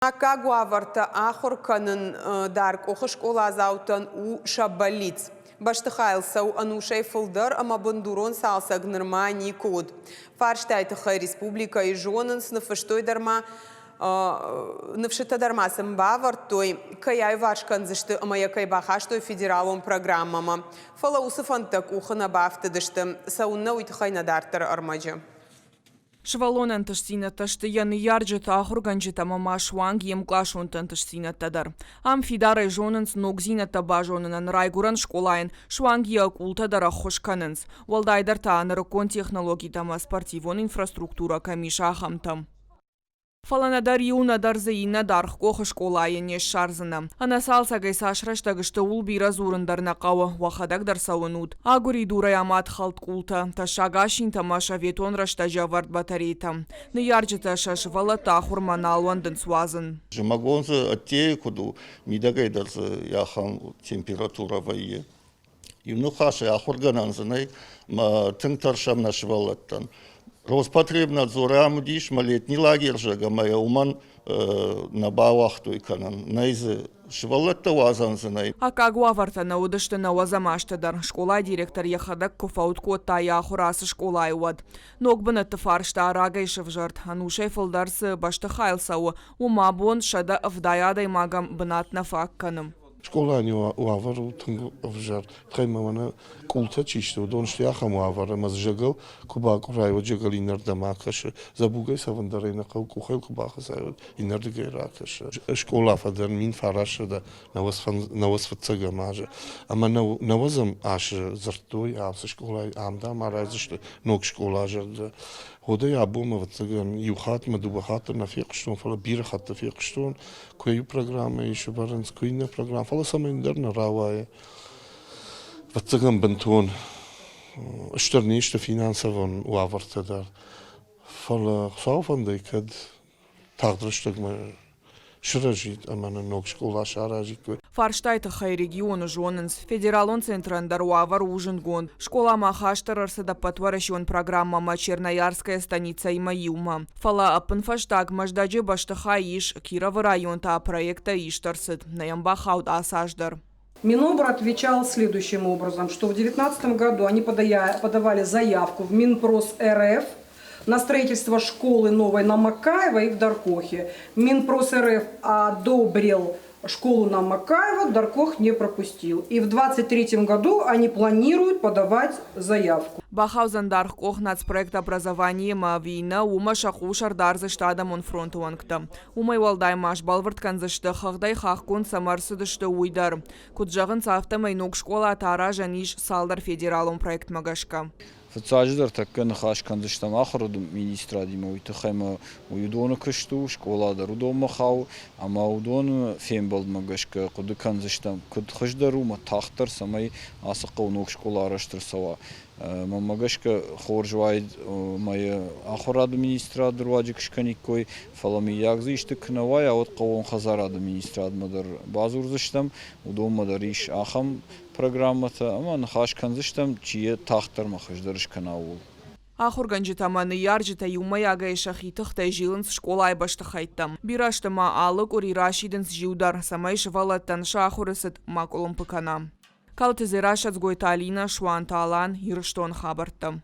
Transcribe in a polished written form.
Акагуаварта ахурканын дарк охышкола заутан у шабалиц. Баштыхайлсау анушай фылдар, ама бандурон салсаг нырмани код. Фарштайтыха республика и жонын сныфыштой дарма навшита дарма самбавартой, каяй вашкан зашты амаякай бахаштой федералом программама. Фала усыфантак ухана бафтадышты, саунна уйтыхай дартар армаджа. Швалонен тышсина тышты яны ярджет ахурганджита мама шванг ем клашунтен тышсина тадар. Ам фидара жоненс ногзина табажонен райгуран школайн шванг я култа дара хошканенс. Валдайдар тааныр кон технологий тама спортивон инфраструктура камиша хамтам. Фаланадар юнадар заинадар хкоха школайне шарзана. Ана салсагай сашраштагышты ул биразурындар нақауы вахадак дарсауынуд. Агури дурай амат халт култа. Ташагашин тамаша ветон раштажа вард батарейта. Неярджета шашвала тахурман алуандын суазын. Жамагонзы оттея куду мидагайдарзы яхан температура вайе. Юну хаши ахургананзынай тыңтаршам нашвалаттан. Роспотребнадзор амудиш малетний лагерь же гамая уман на бавахту иканан найзы швалатта вазанзынай. Акагуаварта на удышты на вазамаштадар. Школа директор яхадак куфаутко тая ахурасы школа уад. Ногбана тфаршта арагайшев жарт. Анушай фалдарсы баштахайлсау. Умабон шада вдаядай магам бнатна факканым. Школа не уавару тынгу вжар. Тхаймамана култа чишто. Доншли ахам уавара мазжагал кубак райва жагал инардамакаш. Забугай савандарайна кау кухайл кубаха сайвад инардагай ракаш. Школа фадар мин фараша да навасфацага мажа. Ама навазам аш зартой авса школа амда маразышты ног школа жада. Ходай абума вацаган юхат мадубахата на фиqштон фала бирахата фиqштон кою программа еще баранс куйна программа фала самайндарна равая вацаган бантон штарништа финансован уавартадар фала сауфандай кад тагдрыштагма шражит амана ног школа шаражит. Фарштайтыхай региону жонынс федералон центрандар уавар ужингон. Школа махаштарарсы да патваращон программа Черноярская станица имаюма. Фала апынфаштаг маждаджи баштыха иш Кирова районта проекта иштарсыт. Наямбахаут асаждар. Минобр отвечал следующим образом, что в 2019 году они подавали заявку в Минпрос РФ на строительство школы новой на Макаева и в Даркохе. Минпрос РФ одобрил школу на Макаева, Даркох не пропустил. И в 2023 году они планируют подавать заявку. Бахаузан Даркох нацпроект образования Мавина ума шаху шардарзы штадам он фронтуангта. Умай валдай маш балварткан зашты хагдай хахкун самарсыдышты уйдар. Куджагын сафта майнук школа атара жаниш салдар федералом проект магашка. Фацаждар таккан хашкан заштам ахрудум министра дима уйтахайма уйдона кышту школа да рудома хау ама удон фембал магашка кудыкан заштам куд хаждарума тахтар самай асакау нок школа араштырсава мамагашка хоржвайд мая ахурад министра дурваджик шканикой фалами ягзы иштыкнавай а вот кавон хазарад министра мадар базур заштам удон мадариш ахам программата ама хашкан заштам чие тахтар махаждарыш канаул. Ахурганджитаманы ярджита юмай агайша хитыхтай жилынс школай баштахайттам. Бираштама алык ури рашидынс жиудар самай швалаттан шахурысыт макулым пыкана. Калтызе рашац гойта Алина Шуанталан Ирштон хабарттам.